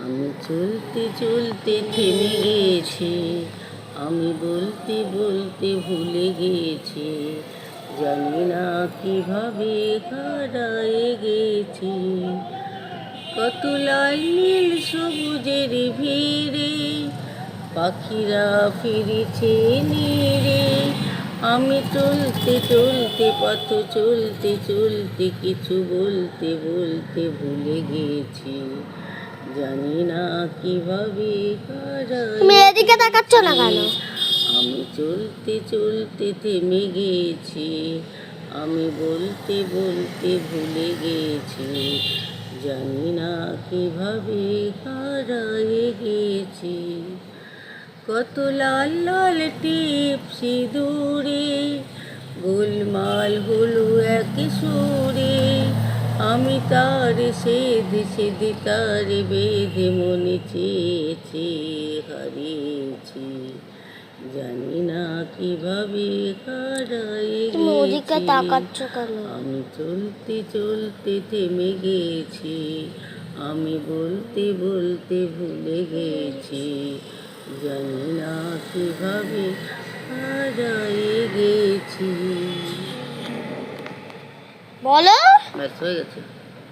আমি চলতে চলতে থেমে গেছি, আমি বলতে বলতে ভুলে গেছি, জানি না কিভাবে হারায়ে গেছি। কত লাল নীল সবুজের ভিড়ে পাখিরা ফিরেছে নীড়ে, আমি চলতে চলতে পথ চলতে চলতে কিছু বলতে বলতে ভুলে গেছি, জানি না কিভাবে এদিকে তাকাচ্ছ না কেন? আমি চলতে চলতে থেমে গেছি, আমি বলতে বলতে ভুলে গেছি, জানি না কিভাবে হারিয়ে গেছি। কত লাল লাল টিপ সিঁদুরে গোলমাল হলো এক সুরে, আমি তার সেধে সেধে তার বেঁধে মনে চেয়েছি হারিয়েছি, জানি না কিভাবে হারিয়ে গেছি। আমি চলতে চলতে থেমে গেছি, আমি বলতে বলতে ভুলে গেছি, জানি না কিভাবে হারিয়ে গেছি। বলো, ব্যাস হয়ে গেছে।